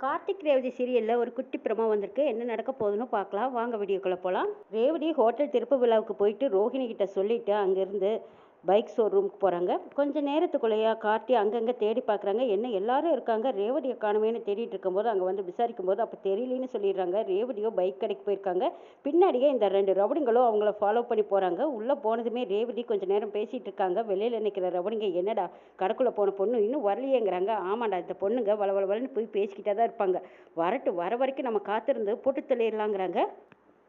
கார்த்திக் ரேவதி சீரியலில் ஒரு குட்டி பிரமோ வந்திருக்கு. என்ன நடக்க போகுதுன்னு பார்க்கலாம். வாங்க வீடியோக்குள்ளே போகலாம். ரேவதி ஹோட்டல் திறப்பு விழாவுக்கு போயிட்டு ரோஹிணி கிட்ட சொல்லிட்டு அங்கேருந்து பைக் ஷோரூமுக்கு போகிறாங்க. கொஞ்சம் நேரத்துக்குள்ளேயா கார்த்தி அங்கங்கே தேடி பார்க்குறாங்க. என்ன எல்லாரும் இருக்காங்க, ரேவதியை காணுமேன்னு தேடிட்டு இருக்கும்போது அங்கே வந்து விசாரிக்கும் போது அப்போ தெரியலன்னு சொல்லிடுறாங்க. ரேவதியோ பைக் கடைக்கு போயிருக்காங்க. பின்னாடியே இந்த 2 ரவுடிங்களும் அவங்கள ஃபாலோ பண்ணி போகிறாங்க. உள்ளே போனதுமே ரேவதி கொஞ்சம் நேரம் பேசிகிட்டு இருக்காங்க. வெளியில் நிற்கிற ரவுடிங்க என்னடா கடைக்குள்ளே போன பொண்ணு இன்னும் வரலையேங்கிறாங்க. ஆமாண்டா, இந்த பொண்ணுங்க வளவளன்னு போய் பேசிக்கிட்டே தான் இருப்பாங்க. வர வரைக்கும் நம்ம காத்திருந்து போட்டு தள்ளிடலாங்கிறாங்க.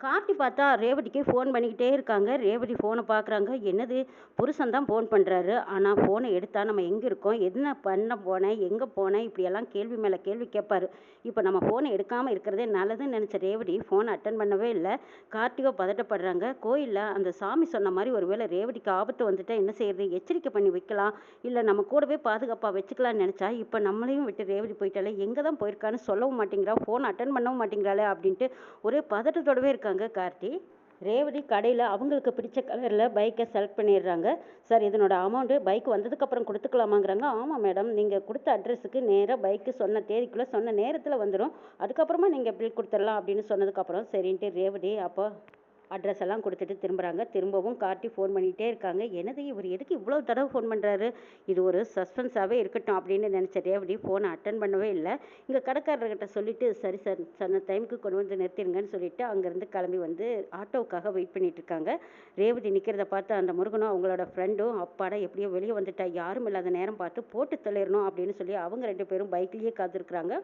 கார்த்தி பார்த்தா ரேவதிக்கு ஃபோன் பண்ணிக்கிட்டே இருக்காங்க. ரேவதி ஃபோனை பார்க்குறாங்க. என்னது, புருஷன் தான் ஃபோன் பண்ணுறாரு. ஆனால் ஃபோனை எடுத்தால் நம்ம எங்கே இருக்கோம், என்ன பண்ண போனேன், எங்கே போனேன், இப்படியெல்லாம் கேள்வி மேலே கேள்வி கேட்பாரு. இப்போ நம்ம ஃபோனை எடுக்காமல் இருக்கிறதே நல்லதுன்னு நினச்ச ரேவதி ஃபோனை அட்டன் பண்ணவே இல்லை. கார்த்திகோ பதட்டப்படுறாங்க. கோயிலில் அந்த சாமி சொன்ன மாதிரி ஒருவேளை ரேவதிக்கு ஆபத்து வந்துட்டால் என்ன செய்யறது, எச்சரிக்கை பண்ணி வைக்கலாம், இல்லை நம்ம கூடவே பாதுகாப்பாக வச்சுக்கலாம்னு நினச்சா இப்போ நம்மளையும் விட்டு ரேவதி போயிட்டாலே, எங்கே தான் போயிருக்கான்னு சொல்லவும் மாட்டேங்கிறா, ஃபோன் அட்டன் பண்ணவும் மாட்டேங்கிறாளே அப்படின்ட்டு ஒரே பதட்டத்தோடவே இருக்காங்க கார்த்தி. ரேவதி கடையில் அவங்களுக்கு பிடிச்ச கலரில் பைக்கை செலக்ட் பண்ணிடுறாங்க. சார், இதனோட அமௌண்ட்டு பைக் வந்ததுக்கப்புறம் கொடுத்துக்கலாமாங்கிறாங்க. ஆமாம் மேடம், நீங்கள் கொடுத்த அட்ரஸுக்கு நேராக பைக்கு சொன்ன தேதிக்குள்ளே சொன்ன நேரத்தில் வந்துடும், அதுக்கப்புறமா நீங்கள் பில் கொடுத்துடலாம் அப்படின்னு சொன்னதுக்கப்புறம் சரின்ட்டு ரேவதி அப்போ அட்ரஸ் எல்லாம் கொடுத்துட்டு திரும்புகிறாங்க. திரும்பவும் கார்த்தி ஃபோன் பண்ணிகிட்டே இருக்காங்க. என்னது, இவர் எதுக்கு இவ்வளோ தடவை ஃபோன் பண்ணுறாரு, இது ஒரு சஸ்பென்ஸாகவே இருக்கட்டும் அப்படின்னு நினச்ச ரேவதி ஃபோனை அட்டன் பண்ணவே இல்லை. இங்கே கடைக்காரர்கிட்ட சொல்லிவிட்டு சரி சார், சொன்ன டைமுக்கு கொண்டு வந்து நிறுத்திடுங்கன்னு சொல்லிவிட்டு அங்கேருந்து கிளம்பி வந்து ஆட்டோவுக்காக வெயிட் பண்ணிட்டு இருக்காங்க. ரேவதி நிற்கிறத பார்த்து அந்த முருகனும் அவங்களோட ஃப்ரெண்டும் அப்பாடா எப்படியோ வெளியே வந்துட்டா, யாரும் இல்லாத நேரம் பார்த்து போட்டு தள்ளிடணும் அப்படின்னு சொல்லி அவங்க 2 பேரும் பைக்லேயே காத்திருக்கிறாங்க.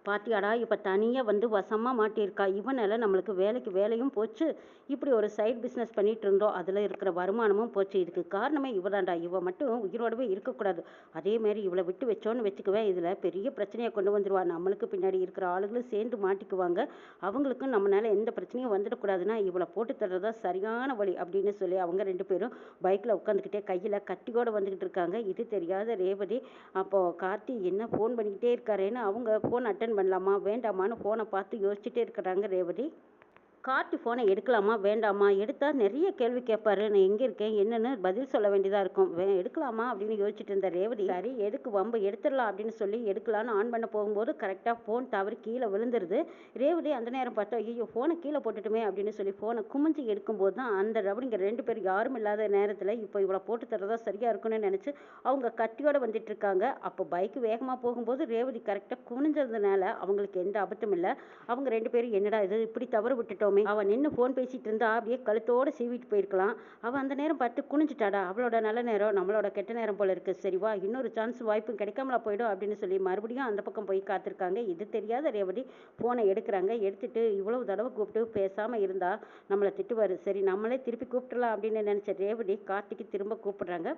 பாத்தியாடா, இப்போ தனியாக வந்து வசமாக மாட்டியிருக்கா, இவனால நம்மளுக்கு வேலைக்கு வேலையும் போச்சு, இப்படி ஒரு சைட் பிஸ்னஸ் பண்ணிட்டு இருந்தோம், அதில் இருக்கிற வருமானமும் போச்சு. இதுக்கு காரணமே இவதான்டா, இவ மட்டும் உயிரோடவே இருக்கக்கூடாது. அதேமாரி இவளை விட்டு வச்சோன்னு வச்சுக்குவேன், இதில் பெரிய பிரச்சனையை கொண்டு வந்துடுவா, நம்மளுக்கு பின்னாடி இருக்கிற ஆளுகளும் சேர்ந்து மாட்டிக்குவாங்க, அவங்களுக்கும் நம்மளால எந்த பிரச்சனையும் வந்துடக்கூடாதுன்னா இவளை போட்டு தர்றதா சரியான வழி அப்படின்னு சொல்லி அவங்க 2 பேரும் பைக்கில் உட்காந்துக்கிட்டே கையில் கட்டியோடு வந்துக்கிட்டு இருக்காங்க. இது தெரியாத ரேவதி அப்போது கார்த்தி என்ன ஃபோன் பண்ணிக்கிட்டே இருக்காரேன்னு அவங்க ஃபோன் அட்டன் பண்ணலாமா வேண்டாமான்னு ஃபோனை பார்த்து யோசிச்சுட்டே இருக்கிறாங்க ரேவதி. கார்த்தி ஃபோனை எடுக்கலாமா வேண்டாமா, எடுத்தால் நிறைய கேள்வி கேட்பாரு, நான் எங்கே இருக்கேன் என்னன்னு பதில் சொல்ல வேண்டியதாக இருக்கும், எடுக்கலாமா அப்படின்னு யோசிச்சுட்டு இருந்த ரேவதி சரி எதுக்கு வம்பு, எடுத்துடலாம் அப்படின்னு சொல்லி எடுக்கலான்னு ஆன் பண்ண போகும்போது கரெக்டாக ஃபோன் தவறி கீழே விழுந்துருது. ரேவதி அந்த நேரம் பார்த்தா ஐயோ ஃபோனை கீழே போட்டுட்டுமே அப்படின்னு சொல்லி ஃபோனை குமிஞ்சு எடுக்கும்போது தான் அந்த ரவுடிங்க 2 பேர் யாரும் இல்லாத நேரத்தில் இப்போ இவ்வளோ போட்டு தரதா சரியாக இருக்குன்னு நினச்சி அவங்க கத்தியோடு வந்துட்டு இருக்காங்க. அப்போ பைக்கு வேகமாக போகும்போது ரேவதி கரெக்டாக குனிஞ்சதுனால அவங்களுக்கு எந்த அபத்தம் இல்லை. அவங்க 2 பேரும் என்னடா இது இப்படி தவறு விட்டுட்டோம், அவன் நின்று ஃபோன் பேசிட்டு இருந்தா அப்படியே கழுத்தோடு சீவிட்டு போயிருக்கலாம், அவன் அந்த நேரம் பார்த்து குனிஞ்சிட்டாடா, அவளோட நல்ல நேரம் நம்மளோட கெட்ட நேரம் போல இருக்கு, சரிவா இன்னொரு சான்ஸ் வாய்ப்பும் கிடைக்காமலா போயிடும் அப்படின்னு சொல்லி மறுபடியும் அந்த பக்கம் போய் காத்திருக்காங்க. இது தெரியாத ரேவதி ஃபோனை எடுக்கிறாங்க. எடுத்துட்டு இவ்வளவு தடவை கூப்பிட்டு பேசாமல் இருந்தா நம்மளை திட்டுவார், சரி நம்மளே திருப்பி கூப்பிட்டுலாம் அப்படின்னு நினச்ச ரேவதி கார்த்திக்கு திரும்ப கூப்பிடுறாங்க.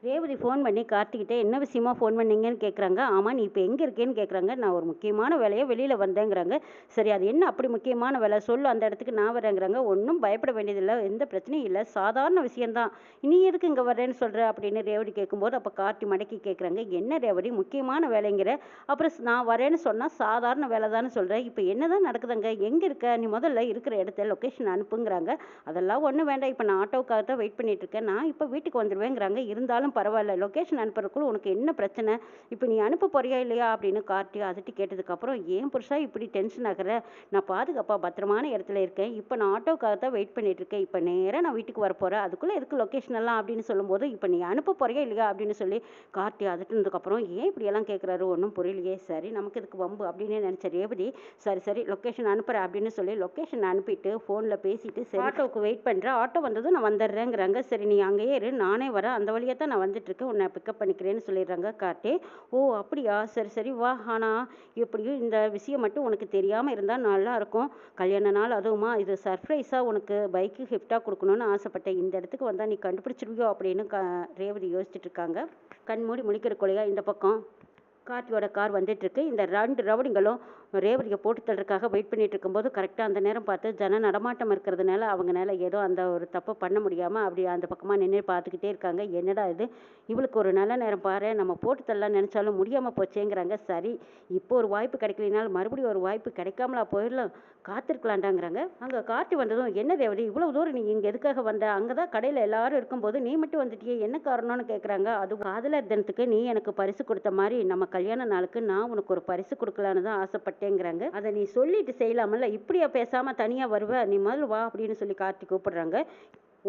ரேவதி ஃபோன் பண்ணி கார்த்திக்கிட்டே என்ன விஷயமா ஃபோன் பண்ணீங்கன்னு கேட்குறாங்க. ஆமாம், நீ இப்போ எங்கே இருக்கேன்னு கேட்குறாங்க. நான் ஒரு முக்கியமான வேலையை வெளியில் வந்தேங்கிறாங்க. சரி, அது என்ன அப்படி முக்கியமான வேலை சொல்லு, அந்த இடத்துக்கு நான் வரேங்கிறாங்க. ஒன்றும் பயப்பட வேண்டியதில்லை, எந்த பிரச்சனையும் இல்லை, சாதாரண விஷயந்தான், நீ எதுக்கு இங்கே வர்றேன்னு சொல்கிற அப்படின்னு ரேவதி கேட்கும்போது அப்போ கார்த்தி மடக்கி கேட்குறாங்க. என்ன ரேவதி முக்கியமான வேலைங்கிற, அப்புறம் நான் வரேன்னு சொன்னால் சாதாரண வேலை தானே சொல்கிறேன், இப்போ என்ன தான் நடக்குதுங்க, எங்கே இருக்க, நீ முதல்ல இருக்கிற இடத்த லொக்கேஷன் அனுப்புங்கிறாங்க. அதெல்லாம் ஒன்றும் வேண்டாம், இப்போ நான் ஆட்டோவுக்காக தான் வெயிட் பண்ணிட்டு இருக்கேன், நான் இப்போ வீட்டுக்கு வந்துடுவேங்கிறாங்க. இருந்தாலும் பரவாயில்ல, லொக்கேஷன் அனுப்புறதுக்குள்ள உனக்கு என்ன பிரச்சனை, இப்போ நீ அனுப்ப போறியா இல்லையா அப்படின்னு கார்த்தி அதட்டி கேட்டதுக்கப்புறம் ஏன் புருஷா இப்படி டென்ஷன் ஆகிற, நான் பாதுகாப்பாக பத்திரமான இடத்துல இருக்கேன், இப்போ நான் ஆட்டோக்காக தான் வெயிட் பண்ணிட்டு இருக்கேன், இப்போ நேராக நான் வீட்டுக்கு வர போகிறேன், அதுக்குள்ளே இருக்கு லொக்கேஷன் எல்லாம் அப்படின்னு சொல்லும்போது இப்போ நீ அனுப்ப போறியா இல்லையா அப்படின்னு சொல்லி கார்த்தி அதட்டினதுக்கப்புறம் ஏன் இப்படியெல்லாம் கேட்குறாரு ஒன்றும் புரியலையே, சரி நமக்கு இதுக்கு வம்பு அப்படின்னு நினச்ச ரேவதி சரி சரி லொக்கேஷன் அனுப்புகிறேன் அப்படின்னு சொல்லி லொக்கேஷன் அனுப்பிட்டு ஃபோனில் பேசிட்டு சரி ஆட்டோவுக்கு வெயிட் பண்ணுறேன், ஆட்டோ வந்ததும் நான் வந்துடுறேங்கிறாங்க. சரி நீ அங்கேயே இரு, நானே வரேன், அந்த வழியாக தான் நான் வந்துட்டுருக்கேன், உன்னை பிக்கப் பண்ணிக்கிறேன்னு சொல்லிடுறாங்க கார்த்தி. ஓ அப்படியா, சரி சரி வா, ஆனால் எப்படியும் இந்த விஷயம் மட்டும் உனக்கு தெரியாமல் இருந்தால் நல்லாயிருக்கும், கல்யாண நாள் அதுவுமா, இது சர்ப்ரைஸாக உனக்கு பைக்கு கிஃப்டாக கொடுக்கணும்னு ஆசைப்பட்டேன், இந்த இடத்துக்கு வந்தால் நீ கண்டுபிடிச்சிருவியோ அப்படின்னு ரேவதி யோசிச்சுட்டு இருக்காங்க. கண்மூடி முழிக்கிற கொலையா இந்த பக்கம் கார்த்தியோட கார் வந்துட்டுருக்கு. இந்த 2 ரவுடிங்களும் ரேவதியை போட்டு தள்ளுறதுக்காக வெயிட் பண்ணிட்டு இருக்கும்போது கரெக்டாக அந்த நேரம் பார்த்து ஜன நடமாட்டம் இருக்கிறதுனால அவங்களால ஏதோ அந்த ஒரு தப்பை பண்ண முடியாமல் அப்படி அந்த பக்கமாக நின்று பார்த்துக்கிட்டே இருக்காங்க. என்னடா இது, இவளுக்கு ஒரு நல்ல நேரம் பாரு, நம்ம போட்டு தள்ளலாம் நினச்சாலும் முடியாமல் போச்சேங்கிறாங்க. சரி இப்போ ஒரு வாய்ப்பு கிடைக்கலினாலும் மறுபடியும் ஒரு வாய்ப்பு கிடைக்காமலா போயிடலாம், காத்திருக்கலாண்டாங்கிறாங்க. அங்கே கார்த்தி வந்ததும் என்ன ரேவதி இவ்வளோ தூரம் நீ இங்கே எதுக்காக வந்த, அங்கே தான் கடையில் எல்லாரும் இருக்கும்போது நீ மட்டும் வந்துட்டியே, என்ன காரணம்னு கேட்குறாங்க. அது காதலர் தினத்துக்கு நீ எனக்கு பரிசு கொடுத்த மாதிரி நம்ம கல்யாண நாளுக்கு நான் உனக்கு ஒரு பரிசு கொடுக்கலான்னு தான் ஆசைப்பட்டேங்கிறாங்க. அதை நீ சொல்லிட்டு செய்யலாமல்ல, இப்படியா பேசாமல் தனியாக வருவ, நீ முதல்ல வா அப்படின்னு சொல்லி கார்த்தி கூப்பிடுறாங்க.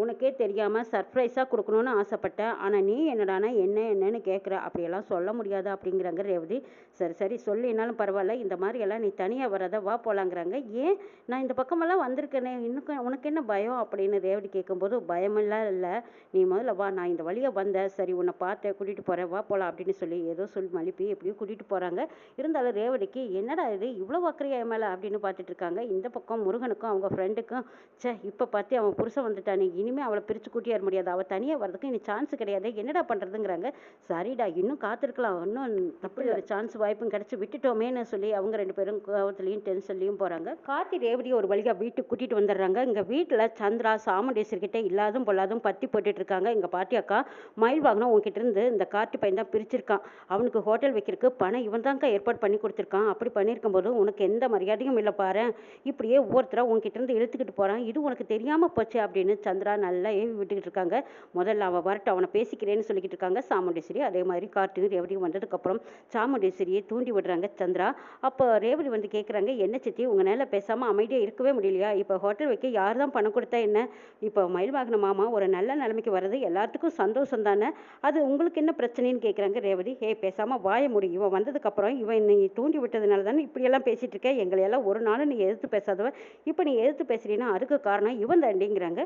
உனக்கே தெரியாமல் சர்ப்ரைஸாக கொடுக்கணும்னு ஆசைப்பட்டேன், ஆனால் நீ என்னடானா என்னன்னு கேட்குற, அப்படியெல்லாம் சொல்ல முடியாது அப்படிங்கிறாங்க ரேவதி. சரி சரி சொல்லினாலும் பரவாயில்ல, இந்த மாதிரியெல்லாம் நீ தனியாக வராத, வா போகலாங்கிறாங்க. ஏன், நான் இந்த பக்கமெல்லாம் வந்திருக்கேனே, இன்னும் உனக்கு என்ன பயம் அப்படின்னு ரேவதி கேட்கும்போது, பயமெல்லாம் இல்லை, நீ முதல்ல வா, நான் இந்த வழியாக வந்தேன், சரி உன்னை பார்த்தேன், கூட்டிகிட்டு போகிறேன், வா போகலாம் அப்படின்னு சொல்லி ஏதோ சொல்லி மழுப்பி எப்படியும் கூட்டிகிட்டு போகிறாங்க. இருந்தாலும் ரேவதிக்கு என்னடா இது இவ்வளோ அக்கறையா மேலே அப்படின்னு பார்த்துட்டு இருக்காங்க. இந்த பக்கம் முருகனுக்கும் அவங்க ஃப்ரெண்டுக்கும், சே இப்போ பார்த்து அவன் புருஷன் வந்துட்டானே, இனிமேல் அவளை பிரித்து கூட்டியார முடியாது, அவள் தனியாக வர்றதுக்கு இனி சான்ஸ் கிடையாது, என்னடா பண்ணுறதுங்கிறாங்க. சரிடா இன்னும் காத்திருக்கலாம், இன்னும் அப்படி ஒரு சான்ஸ் வாய்ப்பும் கிடச்சி விட்டுட்டோமேன்னு சொல்லி அவங்க ரெண்டு பேரும் கோவத்துலேயும் டென்ஷன்லேயும் போகிறாங்க. கார்த்தி ரேவதி ஒரு வழியாக வீட்டுக்கு கூட்டிகிட்டு வந்துடுறாங்க. இங்கே வீட்டில் சந்திரா சாமுண்டேஸ்வரிக்கிட்ட இல்லாதும் பொல்லாதும் பற்றி போட்டுட்டு இருக்காங்க. எங்கள் பாட்டி அக்கா, மயில் வாகனம் உங்ககிட்ட இருந்து இந்த கார்த்தி பையன் தான் பிரிச்சிருக்கான், அவனுக்கு ஹோட்டல் வைக்கிறதுக்கு பணம் இவன் தான்க்கா ஏற்பாடு பண்ணி கொடுத்துருக்கான், அப்படி பண்ணியிருக்கும் போது உனக்கு எந்த மரியாதையும் இல்லை பாரு, இப்படியே ஒவ்வொருத்தராக உங்ககிட்ட இருந்து இழுத்துக்கிட்டு போகிறான், இது உனக்கு தெரியாமல் போச்சு அப்படின்னு சந்திரா நல்லா ஏவி விட்டுக்கிட்டு இருக்காங்க. முதல்ல அவன் வரட்டு, அவனை பேசிக்கிறேன்னு சொல்லிக்கிட்டு இருக்காங்க சாமுண்டேஸ்வரி. அதே மாதிரி கார்த்திக் ரேவதியும் வந்ததுக்கப்புறம் சாமுண்டேஸ்வரியை தூண்டி விடுறாங்க சந்திரா. அப்போ ரேவதி வந்து கேட்குறாங்க, என்ன சித்தி உங்களால் பேசாமல் அமைதியாக இருக்கவே முடியலையா, இப்போ ஹோட்டல் வைக்க யார் தான் பணம் கொடுத்தா என்ன, இப்போ மயில் வாகன மாமா ஒரு நல்ல நிலைமைக்கு வர்றது எல்லாத்துக்கும் சந்தோஷம் தானே, அது உங்களுக்கு என்ன பிரச்சனைன்னு கேட்குறாங்க ரேவதி. பேசாமல் வாய முடியும், இவன் வந்ததுக்கப்புறம் இவன் நீ தூண்டி விட்டதுனால தானே இப்படியெல்லாம் பேசிகிட்டு இருக்க, எங்களையெல்லாம் ஒரு நாளும் நீ எதிர்த்து பேசாதவ, இப்போ நீ எதிர்த்து பேசுறீன்னா அதுக்கு காரணம் இவன் தாண்டிங்கிறாங்க.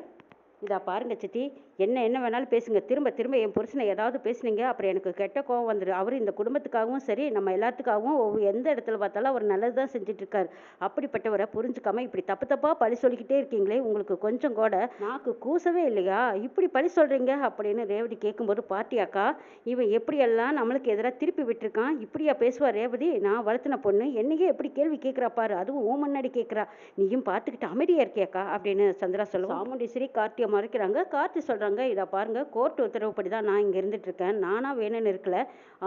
இதா பாருங்க சித்தி, என்ன வேணாலும் பேசுங்க, திரும்ப திரும்ப என் புருஷனை ஏதாவது பேசுனீங்க அப்புறம் எனக்கு கெட்ட கோவம் வந்துடும், அவர் இந்த குடும்பத்துக்காகவும் சரி நம்ம எல்லாத்துக்காகவும் எந்த இடத்துல பார்த்தாலும் அவர் நல்லது தான் செஞ்சுட்டு இருக்காரு, அப்படிப்பட்டவரை புரிஞ்சுக்காம இப்படி தப்பு தப்பாக பழி சொல்லிக்கிட்டே இருக்கீங்களே, உங்களுக்கு கொஞ்சம் கூட நாக்கு கூசவே இல்லையா, இப்படி பழி சொல்கிறீங்க அப்படின்னு ரேவதி கேட்கும்போது, பாட்டியாக்கா இவன் எப்படியெல்லாம் நம்மளுக்கு எதிராக திருப்பி விட்டுருக்கான், இப்படியா பேசுவா ரேவதி, நான் வளர்த்தின பொண்ணு என்னையே எப்படி கேள்வி கேட்குறா பாரு, அதுவும் ஓ முன்னாடி கேட்குறா, நீயும் பார்த்துக்கிட்டு அமைதியாக இருக்கியாக்கா அப்படின்னு சந்திரா சொல்லுவோம். சாமுண்டீஸ்வரி கார்த்தியை மறைக்கிறாங்க. கார்த்தி சொல்கிறாங்க, இதை பாருங்க கோர்ட் உத்தரவுப்படி தான் நான் இங்கே இருந்துட்டு இருக்கேன், நானா வேணும்னு இருக்கல,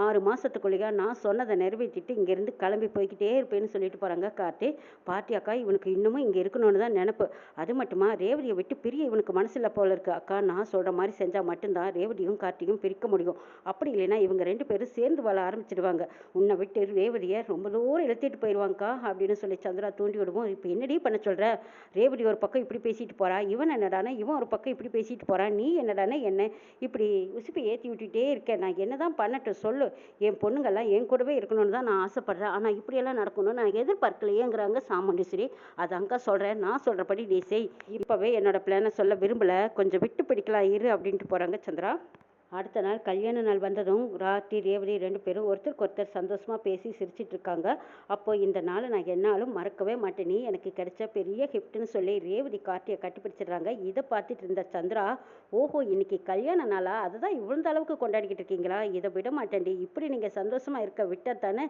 6 மாதத்துக்குள்ளேயே நான் சொன்னதை நிறைவேற்றிட்டு இங்கேருந்து கிளம்பி போய்கிட்டே இருப்பேன்னு சொல்லிட்டு போகிறாங்க கார்த்தி. பாட்டி அக்கா இவனுக்கு இன்னமும் இங்கே இருக்கணும்னு தான் நினப்பு, அது மட்டுமா ரேவதியை விட்டு பிரிய இவனுக்கு மனசில் போல இருக்கு, அக்கா நான் சொல்கிற மாதிரி செஞ்சால் மட்டும்தான் ரேவதியும் கார்த்தியும் பிரிக்க முடியும், அப்படி இல்லைன்னா இவங்க ரெண்டு பேரும் சேர்ந்து வாழ ஆரம்பிச்சிடுவாங்க, உன்னை விட்டு ரேவதியை ரொம்ப தூரம் இழுத்திட்டு போயிடுவாங்கக்கா அப்படின்னு சொல்லி சந்திரா தூண்டி விடுவோம். இப்போ என்னடி பண்ண சொல்கிற, ரேவதி ஒரு பக்கம் இப்படி பேசிட்டு போகிறா, இவன் என்னடானா இவன் ஒரு பக்கம் இப்படி பேசிட்டு போகிறான், நீ என்னடானா என்ன இப்படி உசுப்பி ஏற்றி விட்டுட்டே இருக்கேன், நான் என்ன தான் பண்ணட்டும் சொல்லு, என் பொண்ணுங்கள்லாம் என் கூடவே இருக்கணும்னு தான் நான் ஆசைப்பட்றேன், ஆனால் இப்படியெல்லாம் நடக்கணும்னு நான் எதிர்பார்க்கலையேங்கிறாங்க சாமுண்டீஸ்வரி. அதாங்க்கா சொல்கிறேன், நான் சொல்கிறபடி நீ செய், இப்போவே என்னோட பிளானை சொல்ல விரும்பலை, கொஞ்சம் விட்டு பிடிக்கலாம் இரு அப்படின்ட்டு போகிறாங்க சந்திரா. அடுத்த நாள் கல்யாண நாள் வந்ததும் ராத்தி ரேவதி ரெண்டு பேரும் ஒருத்தருக்கு ஒருத்தர் சந்தோஷமாக பேசி சிரிச்சிட்டு இருக்காங்க. அப்போ இந்த நாளை நான் என்னாலும் மறக்கவே மாட்டேன், நீ எனக்கு கிடைச்ச பெரிய கிஃப்ட்னு சொல்லி ரேவதி கார்த்தியை கட்டிப்பிடிச்சிடுறாங்க. இதை பார்த்துட்டு இருந்த சந்திரா, ஓஹோ இன்னைக்கு கல்யாண நாளா, அதை தான் இவ்வளோ அளவுக்கு கொண்டாடிக்கிட்டு இருக்கீங்களா, இதை விட மாட்டேன்டி, இப்படி நீங்கள் சந்தோஷமாக இருக்க விட்டால் தானே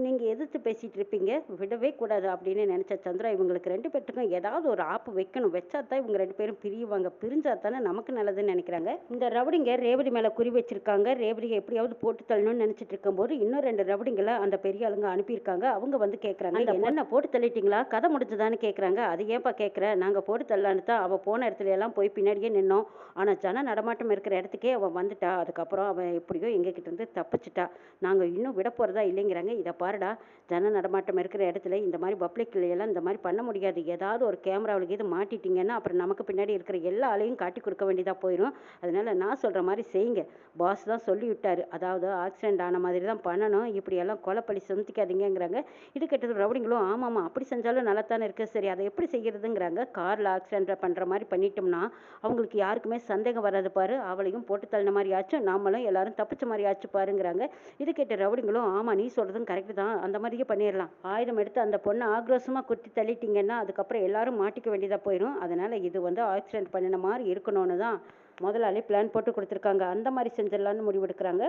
நீங்கள் எதிர்த்து பேசிகிட்டு இருப்பீங்க, விடவே கூடாது அப்படின்னு நினச்ச சந்திரா, இவங்களுக்கு ரெண்டு பேர்த்துக்கும் ஏதாவது ஒரு ஆப்பு வைக்கணும், வச்சா தான் இவங்க ரெண்டு பேரும் பிரியுவாங்க, பிரிஞ்சா தானே நமக்கு நல்லதுன்னு நினைக்கிறாங்க. இந்த ரவுடிங்க ரேவதி மேலே குறி வச்சிருக்காங்க, ரேவதியை எப்படியாவது போட்டு தள்ளணும்னு நினைச்சிட்டு இருக்கும்போது இன்னும் 2 ரவுடிங்களை அந்த பெரிய ஆளுங்க அனுப்பியிருக்காங்க. அவங்க வந்து கேட்குறாங்க, என்ன போட்டு தள்ளிட்டீங்களா, கதை முடிஞ்சுதான்னு கேட்குறாங்க. அது ஏன்பா கேட்குற, நாங்கள் போட்டு தள்ளலான்னு தான் அவள் போன இடத்துல எல்லாம் போய் பின்னாடியே நின்னோம், ஆனால் ஜன நடமாட்டம் இருக்கிற இடத்துக்கே அவன் வந்துட்டா, அதுக்கப்புறம் அவன் எப்படியோ எங்ககிட்ட இருந்து தப்பிச்சிட்டா, நாங்கள் இன்னும் விட போகிறதா இல்லைங்கிறாங்க. இதை பாருடா, ஜன நடமாட்டம் இருக்கிற இடத்துல இந்த மாதிரி பப்ளிக்ல எல்லாம் இந்த மாதிரி பண்ண முடியாது, ஏதாவது ஒரு கேமராவுக்கு இது மாட்டிட்டீங்கன்னா அப்புறம் நமக்கு பின்னாடி இருக்கிற எல்லா ஆளையும் காட்டி கொடுக்க வேண்டியதாக போயிடும், அதனால நான் சொல்கிற மாதிரி செய்யுங்க, பாஸ் தான் சொல்லி விட்டாரு, அதாவது ஆக்சிடென்ட் ஆன மாதிரி தான் பண்ணணும், இப்படியெல்லாம் கொலைப்பழி சுமத்திக்காதீங்கிறாங்க. இது கெட்டது ரவுடிங்களும், ஆமாம்மா அப்படி செஞ்சாலும் நல்லா தானே இருக்குது, சரி அதை எப்படி செய்கிறதுங்கிறாங்க. காரில் ஆக்சிடென்ட் பண்ணுற மாதிரி பண்ணிட்டோம்னா அவங்களுக்கு யாருக்குமே சந்தேகம் வராது பாரு, அவளையும் போட்டு தள்ளின மாதிரி ஆச்சு, நாமளும் எல்லாரும் தப்பிச்ச மாதிரி ஆச்சு பாருங்கிறாங்க. இது கேட்ட ரவுடிங்களும், ஆமாம் நீ சொல்கிறதும் கரெக்டு தான், அந்த மாதிரியே பண்ணிடலாம், ஆயுதம் எடுத்து அந்த பொண்ணை ஆக்ரோஷமாக குத்தி தள்ளிட்டிங்கன்னா அதுக்கப்புறம் எல்லாரும் மாட்டிக்க வேண்டியதாக போயிடும், அதனால் இது வந்து ஆக்சிடென்ட் பண்ணின மாதிரி இருக்கணும்னு தான் முதலாளி பிளான் போட்டு கொடுத்துருக்காங்க, அந்த மாதிரி செஞ்சிடலான்னு முடிவெடுக்கிறாங்க.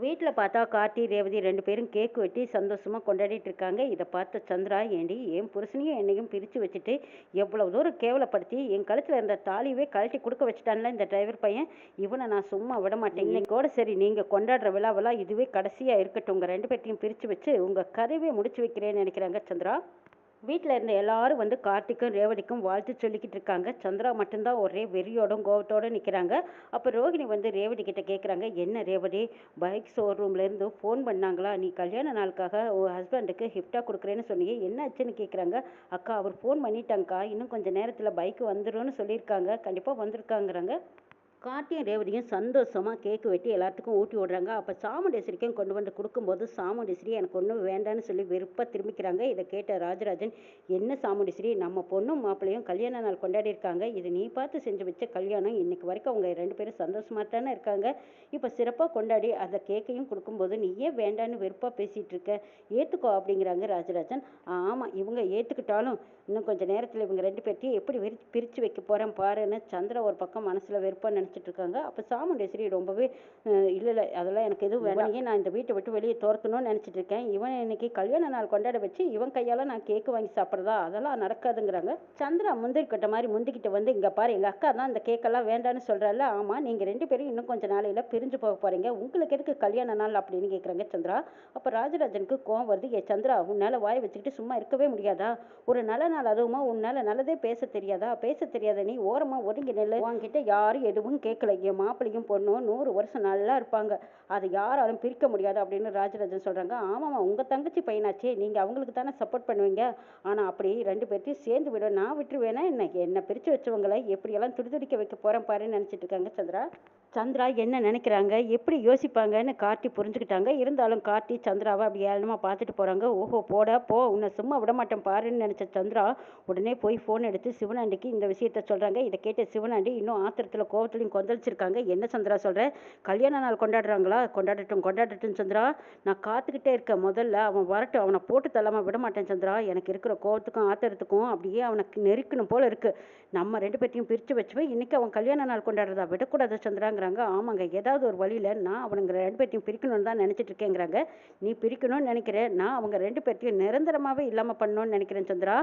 வீட்டில் பார்த்தா கார்த்தி ரேவதி ரெண்டு பேரும் கேக் வெட்டி சந்தோஷமாக கொண்டாடிட்டு இருக்காங்க. இதை பார்த்த சந்திரா, ஏண்டி என் புருஷனையும் என்னையும் பிரித்து வச்சுட்டு எவ்வளவு தூரம் கேவலப்படுத்தி என் கழுத்தில் இருந்த தாலியவே கழட்டி கொடுக்க வச்சுட்டான்ல இந்த டிரைவர் பையன், இவனை நான் சும்மா விட மாட்டேன், இன்னைக்கோட சரி நீங்கள் கொண்டாடுற விழாவெல்லாம் இதுவே கடைசியாக இருக்கட்டும், உங்கள் ரெண்டு பேர்த்தையும் பிரித்து வச்சு உங்கள் கதையவே முடிச்சு வைக்கிறேன்னு நினைக்கிறாங்க சந்திரா. வீட்டில் இருந்த எல்லாரும் வந்து கார்த்திக்கும் ரேவதிக்கும் வாழ்த்து சொல்லிக்கிட்டு இருக்காங்க. சந்திரா மட்டும்தான் ஒரே வெறியோடும் கோவத்தோட நிற்கிறாங்க. அப்போ ரோகிணி வந்து ரேவதி கிட்ட கேட்குறாங்க, என்ன ரேவதி, பைக் ஷோரூம்லேருந்து ஃபோன் பண்ணாங்களா? நீ கல்யாண நாளுக்காக உன் ஹஸ்பண்டுக்கு கிஃப்டாக கொடுக்குறேன்னு சொன்னியே, என்ன ஆச்சுன்னு கேட்குறாங்க. அக்கா, அவர் ஃபோன் பண்ணிட்டாங்கக்கா, இன்னும் கொஞ்சம் நேரத்தில் பைக் வந்துடும்னு சொல்லியிருக்காங்க, கண்டிப்பாக வந்திருக்காங்கிறாங்க. கார்த்தியும் ரேவதியும் சந்தோஷமாக கேக்கு வெட்டி எல்லாத்துக்கும் ஊட்டி விடுறாங்க. அப்போ சாமுண்டேஸ்வரிக்கும் கொண்டு வந்து கொடுக்கும்போது சாமுண்டேஸ்வரி எனக்கு ஒன்றும் வேண்டான்னு சொல்லி வெறுப்பாக திரும்பிக்கிறாங்க. இதை கேட்ட ராஜராஜன், என்ன சாமுண்டேஸ்வரி, நம்ம பொண்ணும் மாப்பிள்ளையும் கல்யாண நாள் கொண்டாடி இருக்காங்க, இது நீ பார்த்து செஞ்சு வச்ச கல்யாணம், இன்னைக்கு வரைக்கும் அவங்க 2 பேரும் சந்தோஷமாக தானே இருக்காங்க. இப்போ சிறப்பாக கொண்டாடி அந்த கேக்கையும் கொடுக்கும்போது நீ ஏன் வேண்டான்னு வெறுப்பாக பேசிகிட்டு இருக்க, ஏற்றுக்கோ அப்படிங்கிறாங்க ராஜராஜன். ஆமாம், இவங்க ஏற்றுக்கிட்டாலும் இன்னும் கொஞ்சம் நேரத்தில் இவங்க 2 பேர்த்தையும் எப்படி பிரித்து வைக்க போகிறேன் பாருன்னு சந்திரா ஒரு பக்கம் மனசில் வெறுப்பாக நினச்சிட்டு இருக்காங்க. அப்போ சாமுண்டேஸ்வரி ரொம்பவே இல்லை இல்லை, அதெல்லாம் எனக்கு எதுவும் வேணாம், நான் இந்த வீட்டை விட்டு வெளியே துரத்தணும்னு நினச்சிட்டு இருக்கேன். இவன் இன்னைக்கு கல்யாண நாள் கொண்டாட வச்சு இவன் கையால் நான் கேக்கு வாங்கி சாப்பிட்றதா, அதெல்லாம் நடக்காதுங்கிறாங்க. சந்திரா முந்திரிக்கட்ட மாதிரி முந்திக்கிட்டு வந்து, இங்கே பாரு, எங்கள் அக்கா தான் இந்த கேக்கெல்லாம் வேண்டான்னு சொல்கிறாள். ஆமாம், நீங்கள் 2 பேரும் இன்னும் கொஞ்சம் நாளையில் பிரிஞ்சு போக போகிறீங்க, உங்களுக்கு எதுக்கு கல்யாண நாள் அப்படின்னு கேட்குறாங்க சந்திரா. அப்போ ராஜராஜனுக்கு கோவம் வருது. ஏ சந்திரா, உன்னால் வாய் வச்சுக்கிட்டு சும்மா இருக்கவே முடியாதா? ஒரு நல்ல நாள் அதுவுமா உன்னால் நல்லதே பேச தெரியாதா? பேச தெரியாத நீ ஓரமாக ஒதுங்கி நெல். உன்கிட்ட யாரும் எதுவும் கேட்கல. என் மாப்பிள்ளையும் பொண்ணும் 100 வருஷம் நல்லா இருப்பாங்க, அதை யாராலும் பிரிக்க முடியாது அப்படின்னு ராஜராஜன் சொல்கிறாங்க. ஆமாம்மா, உங்கள் தங்கச்சி பையனாச்சே, நீங்கள் அவங்களுக்கு தானே சப்போர்ட் பண்ணுவீங்க. ஆனால் அப்படி 2 பேர்த்தையும் சேர்ந்து விட நான் விட்டுருவேனா என்ன? என்னை பிரித்து வச்சவங்களை எப்படியெல்லாம் துடிதுடிக்க வைக்க போகிறேன் பாருன்னு நினச்சிட்டு இருக்காங்க சந்திரா. சந்திரா என்ன நினைக்கிறாங்க, எப்படி யோசிப்பாங்கன்னு கார்த்தி புரிஞ்சுக்கிட்டாங்க. இருந்தாலும் கார்த்தி சந்திராவை அப்படி ஏளனமாக பார்த்துட்டு போகிறாங்க. ஓஹோ, போடா போ, உன்னை சும்மா விட மாட்டேன் பாருன்னு நினச்ச சந்திரா உடனே போய் ஃபோன் எடுத்து சிவனாண்டிக்கு இந்த விஷயத்த சொல்கிறாங்க. இதை கேட்ட சிவனாண்டி இன்னும் ஆத்திரத்தில் கோவத்துலையும் கொந்தளிச்சிருக்காங்க. என்ன சந்திரா சொல்கிற, கல்யாண நாள் கொண்டாடுறாங்களா? கொண்டாடட்டும் கொண்டாடட்டும் சந்திரா, நான் காத்துக்கிட்டே இருக்கேன். முதல்ல அவன் வரட்டும், அவனை போட்டு தள்ளாமல் விட மாட்டேன் சந்திரா. எனக்கு இருக்கிற கோவத்துக்கும் ஆத்திரத்துக்கும் அப்படியே அவனுக்கு நெருக்கணும் போல இருக்குது. நம்ம 2 பேர்த்தையும் பிரித்து வச்சுவேன், இன்றைக்கி அவன் கல்யாண நாள் கொண்டாடுறதா விடக்கூடாது சந்திராங்கிறாங்க. ஆமாங்க, ஏதாவது ஒரு வழியில் நான் அவனுங்க 2 பேர்த்தையும் பிரிக்கணும்னு தான் நினச்சிட்டு இருக்கேங்கிறாங்க. நீ பிரிக்கணும்னு நினைக்கிறேன், நான் அவங்க 2 பேர்த்தையும் நிரந்தரமாகவே இல்லாமல் பண்ணணும்னு நினைக்கிறேன் சந்திரா.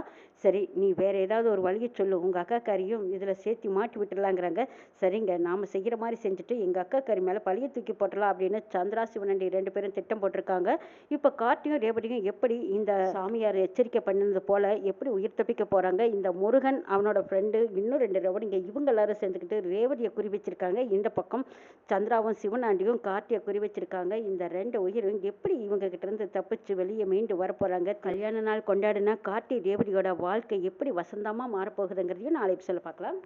சரி, நீ வேறு ஏதாவது ஒரு வழியை சொல்லு, உங்கள் அக்காக்காரியும் இதில் சேர்த்து மாட்டி விட்டுடலாங்கிறாங்க. சரிங்க, நாம் செய்கிற மாதிரி செஞ்சுட்டு எங்கள் அக்காக்காரி மேலே பழியை தூக்கி போட்டலாம் அப்படின்னு சந்திரா சிவனண்டி 2 பேரும் திட்டம் போட்டிருக்காங்க. இப்போ கார்த்தியும் ரேவதியும் எப்படி இந்த சாமியார் எச்சரிக்கை பண்ணது போல் எப்படி உயிர் தப்பிக்க போகிறாங்க. இந்த முருகன் அவனோட ஃப்ரெண்டு இன்னும் 2 ரவுடிங்க இவங்க எல்லாரும் சேர்ந்துக்கிட்டு ரேவதியை குறி வச்சிருக்காங்க. இந்த பக்கம் சந்திராவும் சிவனாண்டியும் கார்த்தியை குறி வச்சிருக்காங்க. இந்த 2 உயிரும் எப்படி இவங்க கிட்ட இருந்து தப்பிச்சு வெளியே மீண்டு வரப்போறாங்க. கல்யாண நாள் கொண்டாடினா கார்த்தி ரேவதியோட வாழ்க்கை எப்படி வசந்தமா மாறப்போகுதுங்கிறதையும் நாளை எபிசோட்ல பார்க்கலாம்.